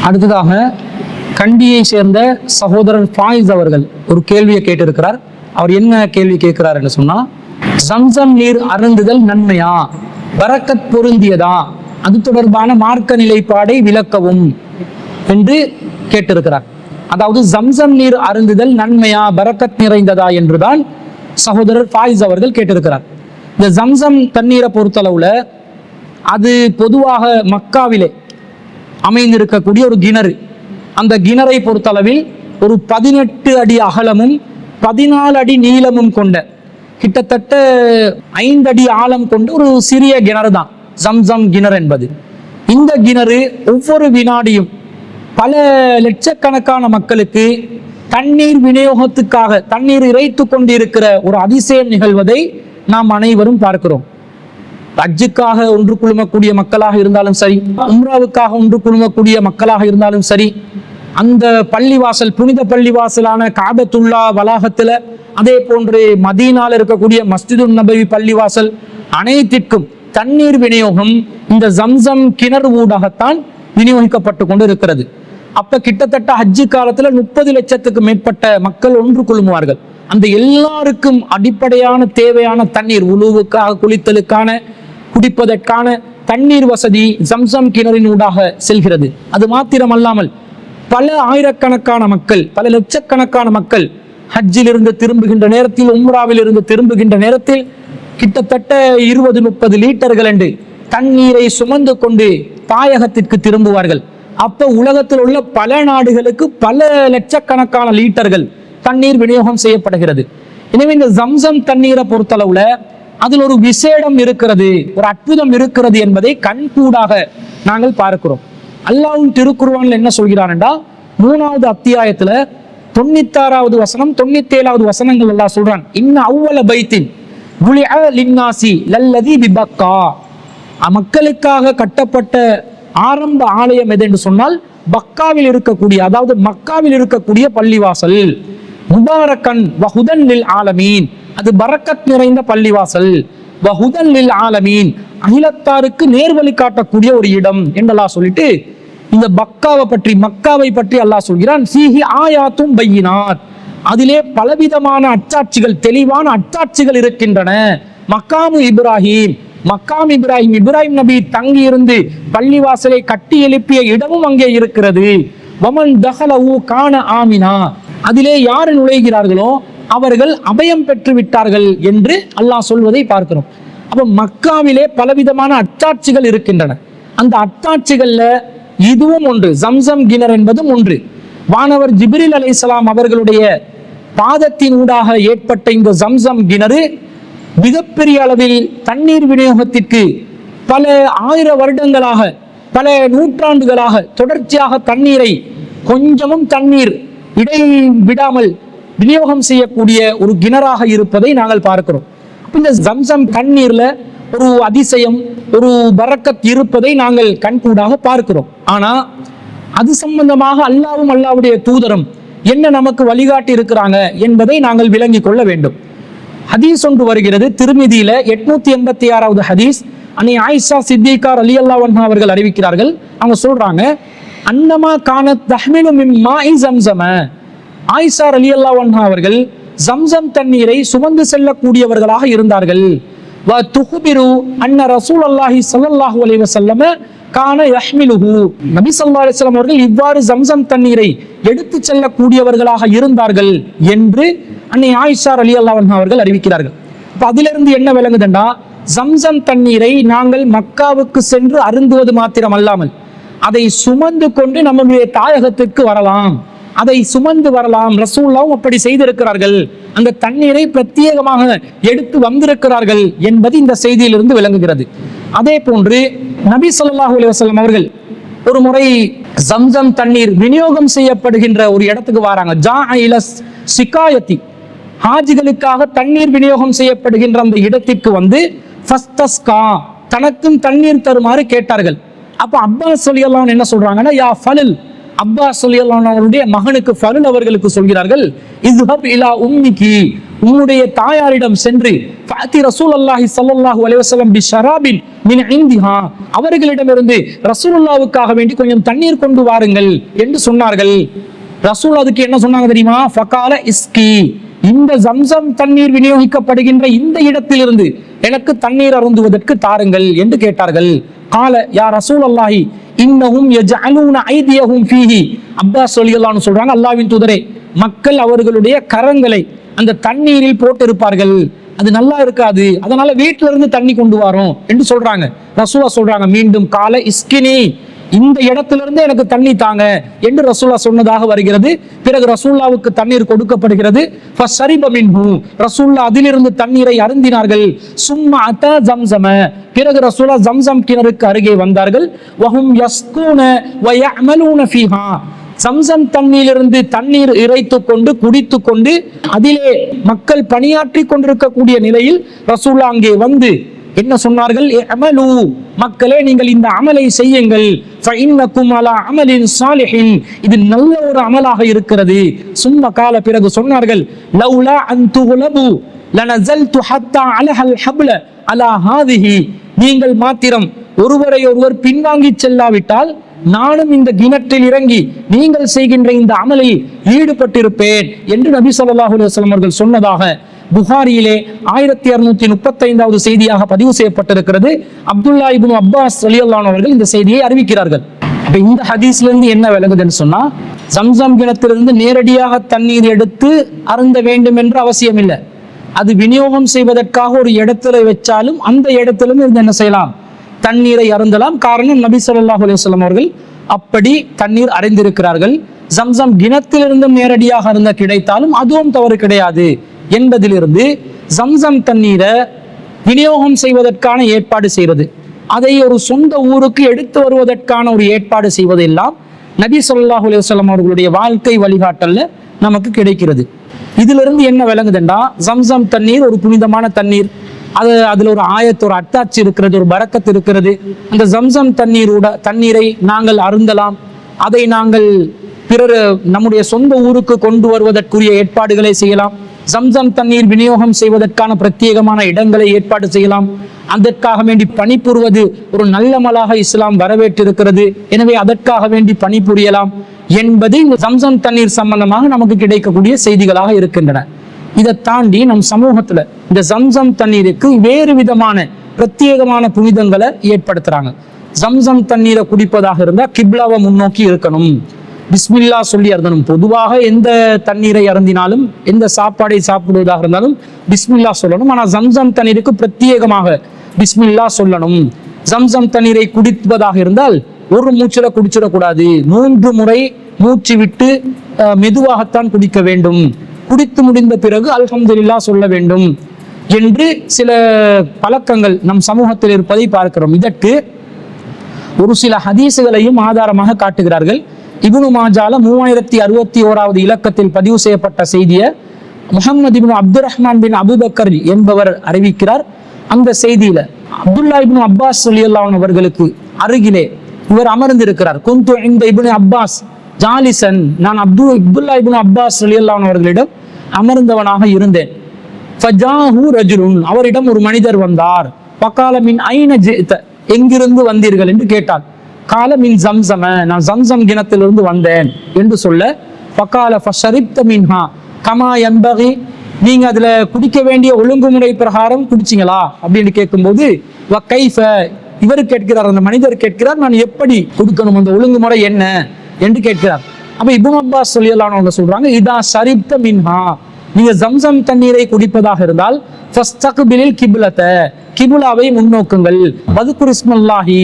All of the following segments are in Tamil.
அடுத்ததாக கண்டியை சேர்ந்த சகோதரர் ஃபாயிஸ் அவர்கள் ஒரு கேள்வியை கேட்டிருக்கிறார். அவர் என்ன கேள்வி கேட்கிறார் என்று சொன்னா, ஜம்சம் நீர் அருந்துதல் நன்மையா, பரக்கத் பொருந்தியதா, அது தொடர்பான மார்க்க நிலைப்பாடை விளக்கவும் என்று கேட்டிருக்கிறார். அதாவது ஜம்சம் நீர் அருந்துதல் நன்மையா, பரக்கத் நிறைந்ததா என்றுதான் சகோதரர் ஃபாயிஸ் அவர்கள் கேட்டிருக்கிறார். இந்த ஜம்சம் தண்ணீரை பொறுத்தளவுல அது பொதுவாக மக்காவிலே அமைந்திருக்கக்கூடிய ஒரு கிணறு. அந்த கிணறை பொறுத்தளவில் ஒரு 18 அடி அகலமும் 14 அடி நீளமும் கொண்ட, கிட்டத்தட்ட 5 அடி ஆழம் கொண்ட ஒரு சிறிய கிணறு தான் ஜம்சம் கிணறு என்பது. இந்த கிணறு ஒவ்வொரு வினாடியும் பல லட்சக்கணக்கான மக்களுக்கு தண்ணீர் விநியோகத்துக்காக தண்ணீர் இறைத்து கொண்டிருக்கிற ஒரு அதிசயம் நிகழ்வதை நாம் அனைவரும் பார்க்கிறோம். ஹஜ்ஜுக்காக ஒன்று குழுமக்கூடிய மக்களாக இருந்தாலும் சரி, உம்ராவுக்காக ஒன்று குழுமக்கூடிய மக்களாக இருந்தாலும் சரி, அந்த பள்ளிவாசல், புனித பள்ளிவாசலான காபத்துல்லா வளாகத்துல, அதே போன்று மதீனால இருக்கக்கூடிய மஸ்ஜிதுன் நபவி பள்ளிவாசல், அனைத்திற்கும் தண்ணீர் விநியோகம் இந்த ஜம்சம் கிணறு ஊடாகத்தான் விநியோகிக்கப்பட்டு கொண்டு இருக்கிறது. அப்ப கிட்டத்தட்ட ஹஜ்ஜு காலத்துல 30 லட்சத்துக்கு மேற்பட்ட மக்கள் ஒன்று குழுமுவார்கள். அந்த எல்லாருக்கும் அடிப்படையான தேவையான தண்ணீர், உழுவுக்காக, குளித்தலுக்கான, குடிப்பதற்கான தண்ணீர் வசதி ஜம்சம் கிணறின் ஊடாக செல்கிறது. அது மாத்திரமல்லாமல் பல ஆயிரக்கணக்கான மக்கள், பல லட்சக்கணக்கான மக்கள் ஹஜ்ஜில் இருந்து திரும்புகின்ற நேரத்தில், உம்ராவில் இருந்து திரும்புகின்ற நேரத்தில் கிட்டத்தட்ட 20-30 லீட்டர்கள் என்று தண்ணீரை சுமந்து கொண்டு தாயகத்திற்கு திரும்புவார்கள். அப்ப உலகத்தில் உள்ள பல நாடுகளுக்கு பல லட்சக்கணக்கான லீட்டர்கள் தண்ணீர் விநியோகம் செய்யப்படுகிறது. எனவே இந்த ஜம்சம் தண்ணீரை பொறுத்தளவுல அதில் ஒரு விசேடம் இருக்கிறது, ஒரு அற்புதம் இருக்கிறது என்பதை கண்கூடாக நாங்கள் பார்க்கிறோம். அல்லாஹ்வின் திருக்குர்ஆன்ல என்ன சொல்கிறான் என்றால், 3வது அத்தியாயத்துல 96வது வசனம் 97வது வசனங்கள் அல்லாஹ் சொல்றான், இன்ன அவ்வல பைத்தின் புலிஅ லின்னாசி லல்லதி பிபக்கா, மக்களுக்காக கட்டப்பட்ட ஆரம்ப ஆலயம் எது என்று சொன்னால் பக்காவில் இருக்கக்கூடிய, அதாவது மக்காவில் இருக்கக்கூடிய பள்ளிவாசல், முபாரக்கன் வஹுதன் லில் ஆலமீன், அது பரக்கத் நிறைந்த பள்ளிவாசல், வஹுதன் லில் ஆலமீன், அகிலத்தாருக்கு நேர்வழி காட்டக்கூடிய ஒரு இடம் என்றெல்லாம் சொல்லிட்டு இந்த மக்காவை பற்றி அல்லாஹ் சொல்கிறான், ஃபீஹி ஆயாத்தும் பையினாத், அதிலே பலவிதமான அச்சாட்சிகள், தெளிவான அச்சாட்சிகள் இருக்கின்றன. மக்காமு இப்ராஹிம், இப்ராஹிம் நபி தங்கி இருந்து பள்ளிவாசலை கட்டி எழுப்பிய இடமும் அங்கே இருக்கிறது. வமன் தஹலஹு கான ஆமினா, அதிலே யார் நுழைகிறார்களோ அவர்கள் அபயம் பெற்று விட்டார்கள் என்று அல்லாஹ் சொல்வதை பார்க்கிறோம். அப்ப மக்காவிலே பலவிதமான அத்தாட்சிகள் இருக்கின்றன. அந்த அத்தாட்சிகள்ல இதுவும் ஒன்று, ஜம்சம் கிணறு என்பதும் ஒன்று. வானவர் ஜிப்ரீல் அலைஹிஸ்ஸலாம் அவர்களுடைய பாதத்தின் ஊடாக ஏற்பட்ட இந்த ஜம்சம் கிணறு மிகப்பெரிய அளவில் தண்ணீர் விநியோகத்திற்கு பல 1000 வருடங்களாக, பல நூற்றாண்டுகளாக தொடர்ச்சியாக தண்ணீரை, கொஞ்சமும் தண்ணீர் இடை விடாமல் விநியோகம் செய்யக்கூடிய ஒரு கிணறாக இருப்பதை நாங்கள் பார்க்கிறோம். இந்த ஜம்சம் தண்ணீர்ல ஒரு அதிசயம், ஒரு பரக்கத் இருப்பதை நாங்கள் கண்கூடாக பார்க்கிறோம். ஆனா அது சம்பந்தமாக அல்லாஹ்வும் அல்லாஹ்வுடைய தூதரும் என்ன நமக்கு வழிகாட்டி இருக்கிறாங்க என்பதை நாங்கள் விளங்கிக் கொள்ள வேண்டும். ஹதீஸ் ஒன்று வருகிறது திர்மிதியில, 886வது ஹதீஸ். அன்னை ஆயிஷா சித்திகா ரலியல்லாஹு அன்ஹா அவர்கள் அறிவிக்கிறார்கள். அவங்க சொல்றாங்க, அன்னமா கானத் தஹ்மிலு மின் மாஇ ஜம்ஸம, ஆயிஷா ரலியல்லாஹு அன்ஹா அவர்கள் ஜம்சம் தண்ணீரை சுமந்து செல்லக்கூடியவர்களாக இருந்தார்கள். வ துஹ்பிரு அன்ன ரசூலுல்லாஹி ஸல்லல்லாஹு அலைஹி வஸல்லம் கான யஹ்மிலுஹு, நபி ஸல்லல்லாஹு அலைஹி வஸல்லம் அவர்கள் இவ்வாறு ஜம்சம் தண்ணீரை எடுத்து செல்லக்கூடியவர்களாக இருந்தார்கள் என்று அன்னை ஆயிஷா ரலியல்லாஹு அன்ஹா அவர்கள் அறிவிக்கிறார்கள். அப்ப அதிலிருந்து என்ன விளங்குதுண்டா, ஜம்சம் தண்ணீரை நாங்கள் மக்காவுக்கு சென்று அருந்துவது மாத்திரம் அல்லாமல் அதை சுமந்து கொண்டு நம்முடைய தாயகத்திற்கு வரலாம், அதை சுமந்து வரலாம். ரசூலுல்லாஹ் அப்படி செய்திருக்கிறார்கள், அந்த தண்ணீரை பிரத்யேகமாக எடுத்து வந்திருக்கிறார்கள் என்பது இந்த செய்தியிலிருந்து விளங்குகிறது. அதே போன்று நபி ஸல்லல்லாஹு அலைஹி வஸல்லம் அவர்கள் ஒரு முறை ஜம்சம் தண்ணீர் விநியோகம் செய்யப்படுகின்ற ஒரு இடத்துக்கு வராங்க. ஜாஅ இல சிகாயத்தி, ஹாஜிகளுக்காக தண்ணீர் விநியோகம் செய்யப்படுகின்ற அந்த இடத்திற்கு வந்து ஃபஸ்தஸ்கா, தனக்கும் தண்ணீர் தருமாறு கேட்டார்கள். அப்ப அப்பாஸ் ரலியல்லாஹு அன்ஹு என்ன சொல்றாங்கன்னா, யா ஃபலில், அப்பாஸ் ரலியல்லாஹு அன்ஹு அவருடைய மகனுக்கு ஃபலில் அவர்களுக்கு சொல்கிறார்கள், இஸ்ஹப் இலா உம்மிகி, உன்னுடைய தாயாரிடம் சென்று ஃபஅதி ரசூலுல்லாஹி ஸல்லல்லாஹு அலைஹி வஸல்லம் பிஷராபின் மின் இந்திஹா, அவர்களிடமிருந்து ரசூலுல்லாஹ்வுக்காக வேண்டி கொஞ்சம் தண்ணீர் கொண்டு வாருங்கள் என்று சொன்னார்கள். ரசூல் அதுக்கு என்ன சொன்னாங்க தெரியுமா? ஃபகால இஸ்கி, இந்த ஜம்சம் தண்ணீர் விநியோகிக்கப்படுகின்ற இந்த இடத்திலிருந்து எனக்கு தண்ணீர் அருந்துவதற்கு தாருங்கள் என்று கேட்டார்கள். கால யா ரசூலல்லாஹி இன்னஹும் யஜஅலூன ஐதியஹும் ஃபீஹி, அப்பாஸ் ரலியல்லாஹு அன்ஹு சொல்றாங்க, அல்லாஹ்வின் தூதரே, மக்கள் அவர்களுடைய கரங்களை அந்த தண்ணீரில் போட்டு இருப்பார்கள், அது நல்லா இருக்காது, அதனால வீட்டில இருந்து தண்ணி கொண்டு வரோம் என்று சொல்றாங்க. ரசூலா சொல்றாங்க மீண்டும் கால இஸ்கினி, இந்த இடத்திலிருந்து எனக்கு தண்ணி தாங்க என்று ரசூலா சொன்னதாக வருகிறது. பிறகு ரசூல்லாவுக்கு தண்ணீர் கொடுக்கப்படுகிறது. ரசூல்லா அதிலிருந்து தண்ணீரை அருந்தினார்கள். சும்மா அத ஜம்சம, பிறகு ரசூலா ஜம்சம் கிணறுக்கு அருகே வந்தார்கள். வஹும் யஸ்கூன வ யஅமலூன ஃபீஹா, ஜம்சம் தண்ணீரிலிருந்து தண்ணீர் இறைத்து கொண்டு குடித்து கொண்டு அதிலே மக்கள் பணியாற்றி கொண்டிருக்கக்கூடிய நிலையில் ரசூல்லா அங்கே வந்து என்ன சொன்னார்கள்? அமலு, மக்களே நீங்கள் இந்த அமலை செய்யுங்கள், ஃபஇன்னகும் அலா அமலின் சாலிஹின், இது நல்ல ஒரு அமலாக இருக்கிறது. சும்மா கால, பிறகு சொன்னார்கள், லௌலா அன் துஹ்லபு லனஸல்து ஹத்தா அலஹல் ஹப்ல அலா ஹாதிஹி, நீங்கள் மாத்திரம் ஒருவரை ஒருவர் பின்வாங்கி செல்லாவிட்டால் நானும் இந்த கிணற்றில் இறங்கி நீங்கள் செய்கின்ற இந்த அமலில் ஈடுபட்டிருப்பேன் என்று நபி ஸல்லல்லாஹு அலைஹி வஸல்லம் அவர்கள் சொன்னதாக புகாரியிலே 1635வது செய்தியாக பதிவு செய்யப்பட்டிருக்கிறது. அப்துல்லா இப்னு அப்பாஸ் ரலியல்லாஹு அன்ஹு அவர்கள் இந்த செய்தியை அறிவிக்கிறார்கள். அப்ப இந்த ஹதீஸ்ல இருந்து என்ன விளங்குதுன்னு சொன்னா, ஜம்சம் கிணத்திலிருந்து நேரடியாக தண்ணீர் எடுத்து அருந்த வேண்டும் என்ற அவசியம் இல்லை. அது விநியோகம் செய்வதற்காக ஒரு இடத்துல வச்சாலும் அந்த இடத்திலும் இருந்து என்ன செய்யலாம்? தண்ணீரை அருந்தலாம். காரணம், நபி ஸல்லல்லாஹு அலைஹி வஸல்லம் அவர்கள் அப்படி தண்ணீர் அறிந்திருக்கிறார்கள். ஜம்சம் கிணத்திலிருந்து நேரடியாக அருந்த கிடைத்தாலும் அதுவும் தவறு கிடையாது என்பதிலிருந்து ஜம்சம் தண்ணீரை விநியோகம் செய்வதற்கான ஏற்பாடு செய்வது, அதை ஒரு சொந்த ஊருக்கு எடுத்து வருவதற்கான ஒரு ஏற்பாடு செய்வது எல்லாம் நபி ஸல்லல்லாஹு அலைஹி வஸல்லம் அவர்களுடைய வாழ்க்கை வழிகாட்டல்ல நமக்கு கிடைக்கிறது. இதிலிருந்து என்ன விளங்குதுண்டா, ஜம்சம் தண்ணீர் ஒரு புனிதமான தண்ணீர், அதுல ஒரு ஆயத்து, ஒரு அத்தாட்சி இருக்கிறது, ஒரு பரக்கத்து இருக்கிறது. அந்த ஜம்சம் தண்ணீரை நாங்கள் அருந்தலாம், அதை நாங்கள் பிறர் நம்முடைய சொந்த ஊருக்கு கொண்டு வருவதற்குரிய ஏற்பாடுகளை செய்யலாம். ஜம்சம் தண்ணீர் விநியோகம் செய்வதற்கான பிரத்யேகமான இடங்களை ஏற்பாடு செய்யலாம். அதற்காக வேண்டி பணிபுரிவது ஒரு நல்லமலாக இஸ்லாம் வரவேற்றிருக்கிறது. எனவே அதற்காக வேண்டி பணிபுரியலாம் என்பது இந்த ஜம்சம் தண்ணீர் சம்பந்தமாக நமக்கு கிடைக்கக்கூடிய செய்திகளாக இருக்கின்றன. இதை தாண்டி நம் சமூகத்துல இந்த ஜம்சம் தண்ணீருக்கு வேறு விதமான பிரத்யேகமான புனிதங்களை ஏற்படுத்துறாங்க. ஜம்சம் தண்ணீரை குடிப்பதாக இருந்தா கிப்லாவை முன்னோக்கி இருக்கணும், பிஸ்மில்லா சொல்லி அருந்தணும். பொதுவாக எந்த தண்ணீரை அருந்தினாலும், எந்த சாப்பாடை சாப்பிடுவதாக இருந்தாலும் பிஸ்மில்லா சொல்லணும். ஆனா ஜம்சம் தண்ணீருக்கு பிரத்யேகமாக பிஸ்மில்லா சொல்லணும். ஜம்சம் தண்ணீரை குடிப்பதாக இருந்தால் ஒரு மூச்சுல குடிச்சிடக்கூடாது, 3 முறை மூச்சு விட்டு மெதுவாகத்தான் குடிக்க வேண்டும். குடித்து முடிந்த பிறகு அல்ஹம்துலில்லாஹ் சொல்ல வேண்டும் என்று சில பழக்கங்கள் நம் சமூகத்தில் இருப்பதை பார்க்கிறோம். இதற்கு ஒரு சில ஹதீசுகளையும் ஆதாரமாக காட்டுகிறார்கள். இப்னு மாஜால 3061வது இலக்கத்தில் பதிவு செய்யப்பட்ட செய்தியை முஹம்மது இப்னு அப்துர் ரஹ்மான் பின் அபூபக்கர் என்பவர் அறிவிக்கிறார். அந்த செய்தியில அப்துல்லா இப்னு அப்பாஸ் ரலியல்லாஹு அன்ஹு அவர்களுக்கு அருகிலே இவர் அமர்ந்திருக்கிறார். குந்து இந்த இப்னு அப்பாஸ் ஜாலிசன், நான் அப்துல்லா இப்னு அப்பாஸ் ரலியல்லாஹு அன்ஹு அவர்களிடம் அமர்ந்தவனாக இருந்தேன். ஃபஜாஹு ரஜுலுன், அவரிடம் ஒரு மனிதர் வந்தார். ஃபகால மின் ஐன ஜித, எங்கிருந்து வந்தீர்கள் என்று கேட்டார். கால மின் ஜம்சம, நான் ஜம்சம் கிணத்திலிருந்து வந்தேன் என்று சொல்ல, ஃபகால ஃபஷரிப்த மின்ஹா கமா யன்பகி, நீங்க அதுல குடிக்க வேண்டிய ஒழுங்குமுறை பிரகாரம் குடிச்சிங்களா அப்படின்னு கேட்கும்போது, வ கைஃப, இவர் கேட்கிறார், அந்த மனிதர் கேட்கிறார், நான் எப்படி குடிக்கணும், அந்த ஒழுங்குமுறை என்ன என்று கேட்கிறார். அப்ப இப்னு அப்பாஸ் ரலியல்லாஹு அன்ஹு சொல்றாங்க, இதா ஷரிப்த மின்ஹா, நீங்க ஜம்சம் தண்ணீரை குடிப்பதாக இருந்தால் ஃபஸ்தக்பிலில் கிப்லத, கிப்லாவை முன்னோக்குங்கள். வதுகுர் இஸ்மல்லாஹி,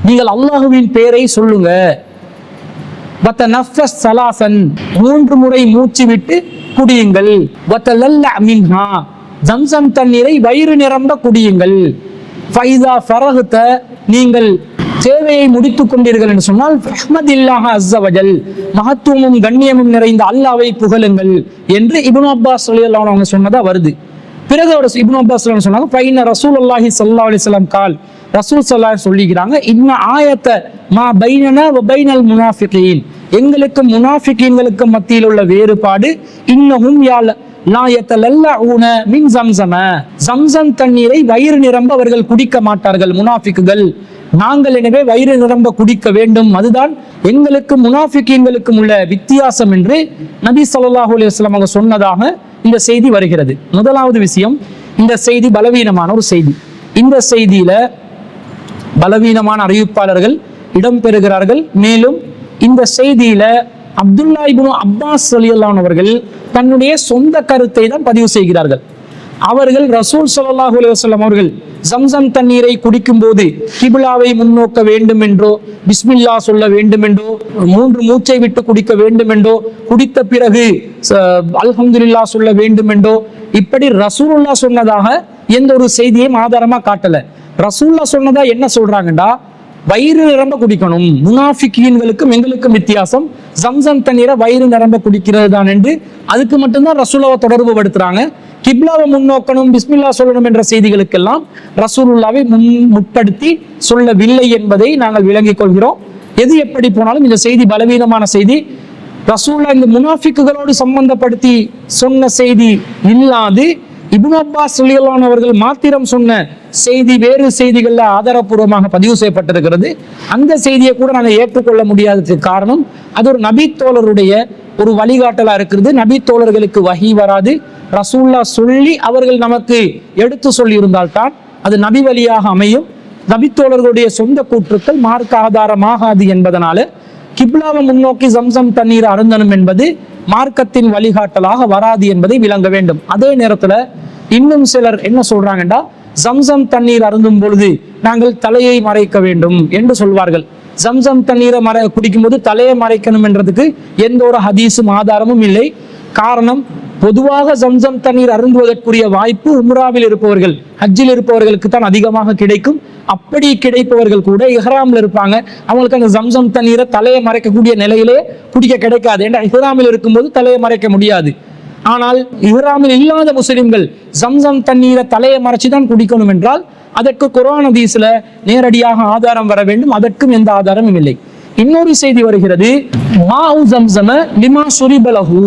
நீங்கள் அல்லாஹுவின் பெயரை சொல்லுங்க. வதனஃபஸ் ஸலாசன், 3 முறை மூச்சு விட்டு குடியுங்கள். வதலல்ல மின்ஹா, ஜம்சம் தண்ணீரை வயிறு நிரம்ப குடியுங்கள். ஃபைதா ஃபரஹ்த, நீங்கள் சேவையை முடித்துக் கொண்டீர்கள் என்று சொன்னால் ரஹ்மதில்லாஹ அஸ்ஸவஜல், மகத்துவமும் கண்ணியமும் நிறைந்த அல்லாஹ்வை புகழுங்கள் என்று இப்னு அப்பாஸ் ரலியல்லாஹு அன்ஹு சொன்னதா வருது. பிறகு அவர் இப்னு அப்பாஸ் சொன்னாங்க, ஃபைன ரசூலுல்லாஹி ஸல்லல்லாஹு அலைஹி வஸல்லம் கால், ரசூல் ஸல்லல்லாஹு சொல்லிக்கிறாங்க, இன்ன ஆயத்த மா பைனனா வ பைனல் முனாஃபிகீன், எங்களுக்கு முனாஃபிகீன்களுக்கு மத்தியில் உள்ள வேறுபாடு, இன்னஹும் லா யத்தலல்லஊன மின் ஸம்ஸம, ஸம்ஸம் தண்ணீரை வயிறு நிரம்ப அவர்கள் குடிக்க மாட்டார்கள் முனாஃபிக்குகள். நாங்கள் எனவே வயிறு நிரம்ப குடிக்க வேண்டும், அதுதான் எங்களுக்கும் முனாஃபிக்கீன்களுக்கும் உள்ள வித்தியாசம் என்று நபி ஸல்லல்லாஹு அலைஹி வஸல்லம் அவங்க சொன்னதாக இந்த செய்தி வருகிறது. முதலாவது விஷயம், இந்த செய்தி பலவீனமான ஒரு செய்தி. இந்த செய்தியில பலவீனமான அறிவிப்பாளர்கள் இடம்பெறுகிறார்கள். மேலும் இந்த செய்தியில அப்துல்லா இப்னு அப்பாஸ் ரலியல்லாஹு அன்ஹு அவர்கள் தன்னுடைய சொந்த கருத்தை தான் பதிவு செய்கிறார்கள். அவர்கள் ரசூல் ஸல்லல்லாஹு அலைஹி வஸல்லம் அவர்கள் ஸம்ஸம் தண்ணீரை குடிக்கும் போது கிப்லாவை முன்னோக்க வேண்டும் என்றோ, பிஸ்மில்லா சொல்ல வேண்டும் என்றோ, 3 மூச்சை விட்டு குடிக்க வேண்டும் என்றோ, குடித்த பிறகு அல்ஹம்துலில்லாஹ் சொல்ல வேண்டும் என்றோ, இப்படி ரசூலுல்லாஹ் சொன்னதாக எந்த ஒரு செய்தியையும் ஆதாரமா காட்டல. ரசூலுல்லாஹ் சொன்னதா என்ன சொல்றாங்கடா, வயிறு நிரம்ப குடிக்கணும். முனாஃபிக்கீன்களுக்கும் எங்களுக்கும் வித்தியாசம், ஸம்ஸம் தண்ணீரை வயிறு நிரம்ப குடிக்கிறது தான் என்று அதுக்கு மட்டும்தான் ரசூலுல்லாஹ் தொடர்பு படுத்துறாங்க. கிப்லாவை முன்னோக்கணும், பிஸ்மில்லா சொல்லணும் என்ற செய்திகளுக்கெல்லாம் ரசூலுல்லாவை முற்படுத்தி சொல்லவில்லை என்பதை நாங்கள் விளங்கிக் கொள்கிறோம். எது எப்படி போனாலும் இந்த செய்தி பலவீனமான செய்தி. ரசூலுல்லாஹ் இந்த முனாஃபிக்குகளோடு சம்பந்தப்படுத்தி சொன்ன செய்தி இல்லாது இப்னு அப்பாஸ் ரலியல்லாஹு அன்ஹு அவர்கள் மாத்திரம் சொன்ன செய்தி வேறு செய்திகள்ல ஆதாரப்பூர்வமாக பதிவு செய்யப்பட்டிருக்கிறது. அந்த செய்தியை கூட நாங்கள் ஏற்றுக்கொள்ள முடியாததுக்கு காரணம், அது ஒரு நபி தோழருடைய ஒரு வழிகாட்டலா இருக்கிறது. நபி தோழர்களுக்கு வஹி வராது, ரசூலுல்லாஹ் சொல்லி அவர்கள் நமக்கு எடுத்து சொல்லி இருந்தால்தான் அது நபி வழியாக அமையும். நபி தோழர்களுடைய சொந்த கூற்றுக்கள் மார்க்க ஆதாரமாகாது என்பதனால கிப்லாவை முன்னோக்கி ஸம்ஸம் தண்ணீர் அருந்தணும் என்பது மார்க்கத்தின் வழிகாட்டலாக வராது என்பதை விளங்க வேண்டும். அதே நேரத்துல இன்னும் சிலர் என்ன சொல்றாங்கடா, ஸம்ஸம் தண்ணீர் அருந்தும் பொழுது நாங்கள் தலையை மறைக்க வேண்டும் என்று சொல்வார்கள். ஸம்ஸம் தண்ணீரை குடிக்கும் போது தலையை மறைக்கணும் என்றதுக்கு எந்த ஒரு ஹதீஸும் ஆதாரமும் இல்லை. காரணம், பொதுவாக ஸம்ஸம் தண்ணீர் அருந்துவதற்குரிய வாய்ப்பு உம்ராவில் இருப்பவர்கள், ஹஜ்ஜில் இருப்பவர்களுக்கு தான் அதிகமாக கிடைக்கும். அப்படி கிடைப்பவர்கள் கூட இஹ்ராம்ல இருப்பாங்க, அவங்களுக்கு அந்த ஸம்ஸம் தண்ணீரை தலையை மறைக்கக்கூடிய நிலையிலே குடிக்க கிடைக்காது. ஏன்னா இஹ்ராமில் இருக்கும்போது தலையை மறைக்க முடியாது. ஆனால் இஹ்ராமில் இல்லாத முஸ்லிம்கள் ஸம்ஸம் தண்ணீரை தலையை மறைச்சு தான் குடிக்கணும் என்றால் அதற்கு குர்ஆன் ஹதீஸ்ல நேரடியாக ஆதாரம் வர வேண்டும். அதற்கும் எந்த ஆதாரமும் இல்லை. இன்னொரு செய்தி வருகிறது, மாஉ ஸம்ஸம லிமா ஷுரிப லஹு,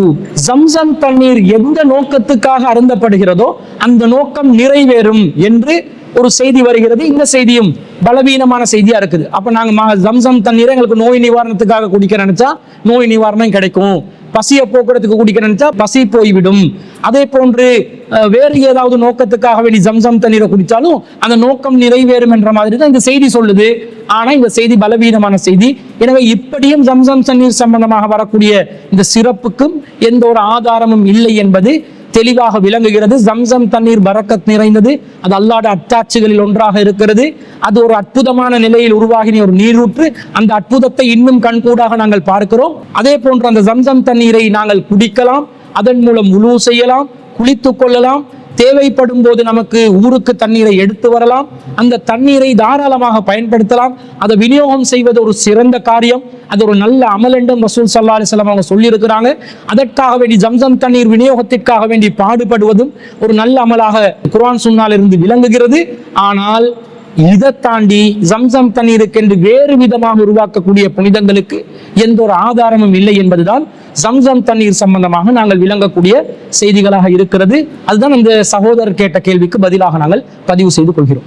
ஸம்ஸம் தண்ணீர் எந்த நோக்கத்துக்காக அருந்தப்படுகிறதோ அந்த நோக்கம் நிறைவேறும் என்று ஒரு செய்தி வருகிறது. இந்த செய்தியும் பலவீனமான செய்தியா இருக்குது. அப்ப நாங்க ஸம்ஸம் தண்ணீரை எங்களுக்கு நோய் நிவாரணத்துக்காக குடிக்க நினைச்சா நோய் நிவாரணம் கிடைக்கும், பசியை போக்குறதுக்கு குடிக்க நினைச்சா பசி போய்விடும். அதே போன்று வேறு ஏதாவது நோக்கத்துக்காக வேண்டி ஸம்ஸம் தண்ணீரை குடித்தாலும் அந்த நோக்கம் நிறைவேறும் என்ற மாதிரி தான் இந்த செய்தி சொல்லுது. ஆனா இந்த செய்தி பலவீனமான செய்தி. எனவே இப்படியும் ஸம்ஸம் தண்ணீர் சம்பந்தமாக வரக்கூடிய இந்த சிறப்புக்கும் எந்த ஒரு ஆதாரமும் இல்லை என்பது தெளிவாக விளங்குகிறது. ஸம்ஸம் தண்ணீர் பரக்கத் நிறைந்தது, அது அல்லாஹ்வுடைய அத்தாட்சிகளில் ஒன்றாக இருக்கிறது. அது ஒரு அற்புதமான நிலையில் உருவாகின ஒரு நீரூற்று. அந்த அற்புதத்தை இன்னும் கண்கூடாக நாங்கள் பார்க்கிறோம். அதே போன்று அந்த ஸம்ஸம் தண்ணீரை நாங்கள் குடிக்கலாம், அதன் மூலம் உலூ செய்யலாம், குளித்துக் கொள்ளலாம், தேவைப்படும் போது நமக்கு ஊருக்கு தண்ணீரை எடுத்து வரலாம், அந்த தண்ணீரை தாராளமாக பயன்படுத்தலாம். அதை விநியோகம் செய்வது ஒரு சிறந்த காரியம், அது ஒரு நல்ல அமல் என்றும் ரசூல் ஸல்லல்லாஹு அலைஹி வஸல்லம் அவங்க சொல்லி இருக்கிறாங்க. அதற்காக வேண்டி ஸம்ஸம் தண்ணீர் விநியோகத்திற்காக வேண்டி பாடுபடுவதும் ஒரு நல்ல அமலாக குர்ஆன் சுன்னால இருந்து விளங்குகிறது. ஆனால் இதை தாண்டி ஸம்ஸம் தண்ணீருக்கு வேறு விதமாக உருவாக்கக்கூடிய புனிதங்களுக்கு எந்த ஒரு ஆதாரமும் இல்லை என்பதுதான் ஸம்ஸம் தண்ணீர் சம்பந்தமாக நாங்கள் விளங்கக்கூடிய செய்திகளாக இருக்கிறது. அதுதான் இந்த சகோதரர் கேட்ட கேள்விக்கு பதிலாக நாங்கள் பதிவு செய்து கொள்கிறோம்.